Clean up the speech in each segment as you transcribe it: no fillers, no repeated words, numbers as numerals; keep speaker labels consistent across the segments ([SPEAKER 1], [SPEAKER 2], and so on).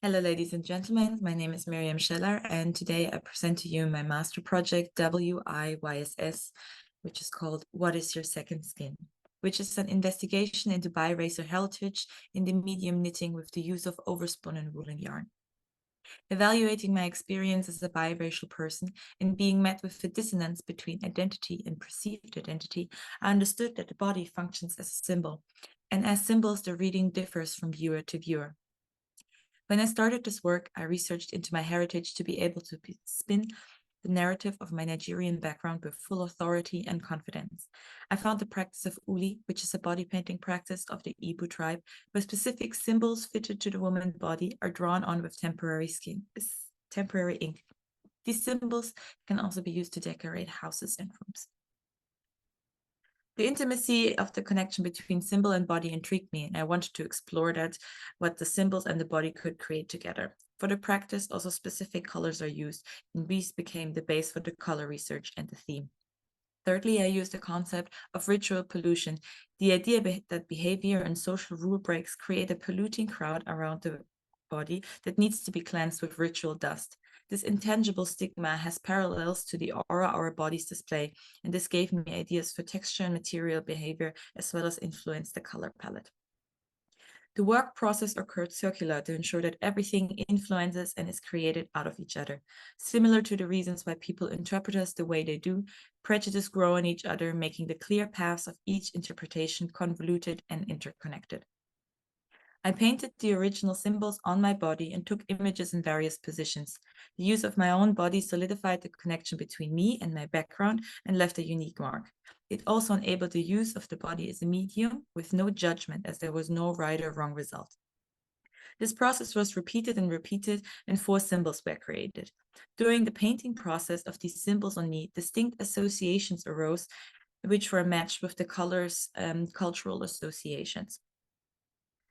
[SPEAKER 1] Hello, ladies and gentlemen. My name is Miram Scheller, and today I present to you my master project, WIYSS, which is called What is Your Second Skin?, which is an investigation into biracial heritage in the medium knitting with the use of overspun and woolen yarn. Evaluating my experience as a biracial person and being met with the dissonance between identity and perceived identity, I understood that the body functions as a symbol, and as symbols, the reading differs from viewer to viewer. When I started this work, I researched into my heritage to be able to spin the narrative of my Nigerian background with full authority and confidence. I found the practice of uli, which is a body painting practice of the Igbo tribe, where specific symbols fitted to the woman's body are drawn on with temporary ink. These symbols can also be used to decorate houses and rooms. The intimacy of the connection between symbol and body intrigued me, and I wanted to explore what the symbols and the body could create together. For the practice, also specific colors are used, and these became the base for the color research and the theme. Thirdly, I used the concept of ritual pollution, the idea that behavior and social rule breaks create a polluting crowd around the body that needs to be cleansed with ritual dust. This intangible stigma has parallels to the aura our bodies display, and this gave me ideas for texture and material behavior, as well as influenced the color palette. The work process occurred circular to ensure that everything influences and is created out of each other. Similar to the reasons why people interpret us the way they do, prejudice grow on each other, making the clear paths of each interpretation convoluted and interconnected. I painted the original symbols on my body and took images in various positions. The use of my own body solidified the connection between me and my background and left a unique mark. It also enabled the use of the body as a medium with no judgment, as there was no right or wrong result. This process was repeated, and 4 symbols were created. During the painting process of these symbols on me, distinct associations arose, which were matched with the colors' cultural associations.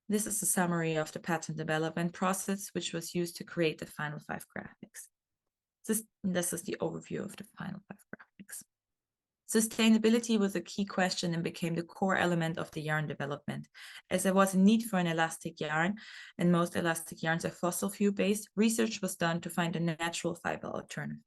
[SPEAKER 1] This is a summary of the pattern development process, which was used to create the final 5 graphics. This is the overview of the final 5 graphics. Sustainability was a key question and became the core element of the yarn development. As there was a need for an elastic yarn, and most elastic yarns are fossil fuel based, research was done to find a natural fiber alternative.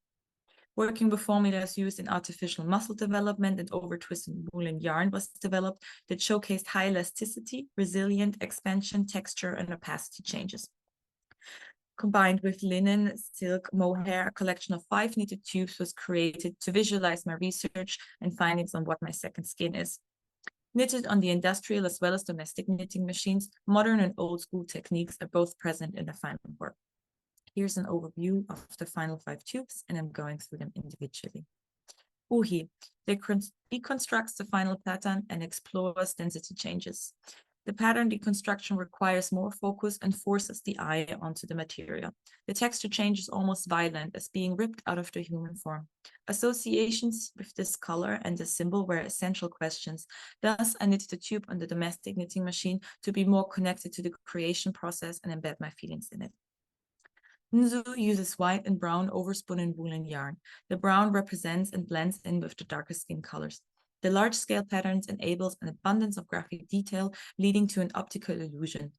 [SPEAKER 1] Working with formulas used in artificial muscle development and over-twisted woolen yarn was developed that showcased high elasticity, resilient expansion, texture, and opacity changes. Combined with linen, silk, mohair, a collection of 5 knitted tubes was created to visualize my research and findings on what my second skin is. Knitted on the industrial as well as domestic knitting machines, modern and old school techniques are both present in the final work. Here's an overview of the final 5 tubes, and I'm going through them individually. Uhi deconstructs the final pattern and explores density changes. The pattern deconstruction requires more focus and forces the eye onto the material. The texture change is almost violent, as being ripped out of the human form. Associations with this color and the symbol were essential questions. Thus, I knit the tube on the domestic knitting machine to be more connected to the creation process and embed my feelings in it. Nzu uses white and brown overspun and woolen yarn. The brown represents and blends in with the darker skin colors. The large-scale patterns enables an abundance of graphic detail, leading to an optical illusion.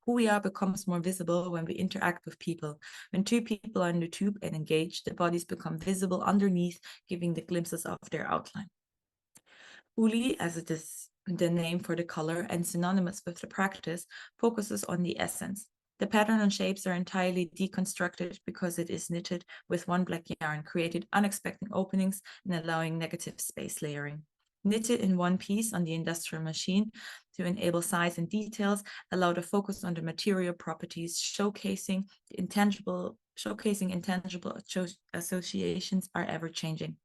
[SPEAKER 1] Who we are becomes more visible when we interact with people. When 2 people are in the tube and engage, the bodies become visible underneath, giving the glimpses of their outline. Uli, as it is the name for the color and synonymous with the practice, focuses on the essence. The pattern and shapes are entirely deconstructed because it is knitted with 1 black yarn, created unexpected openings and allowing negative space layering. Knitted in 1 piece on the industrial machine to enable size and details, allow the focus on the material properties, showcasing intangible associations are ever changing.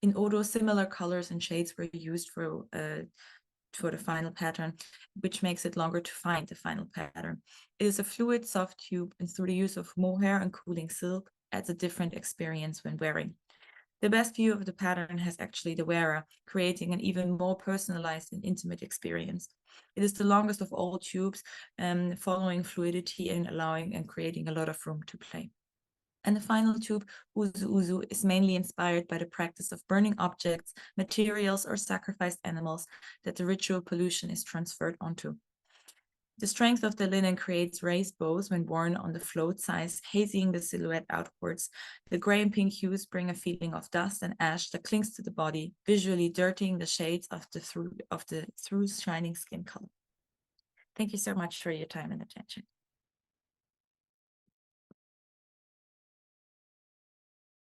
[SPEAKER 1] In Odo, similar colors and shades were used for the final pattern, which makes it longer to find the final pattern. It is a fluid, soft tube, and through the use of mohair and cooling silk, adds a different experience when wearing. The best view of the pattern has actually the wearer, creating an even more personalized and intimate experience. It is the longest of all tubes, following fluidity and allowing and creating a lot of room to play. And the final tube, Uzu Uzu, is mainly inspired by the practice of burning objects, materials, or sacrificed animals that the ritual pollution is transferred onto. The strength of the linen creates raised bows when worn on the float size, hazying the silhouette outwards. The gray and pink hues bring a feeling of dust and ash that clings to the body, visually dirtying the shades of the through shining skin color. Thank you so much for your time and attention.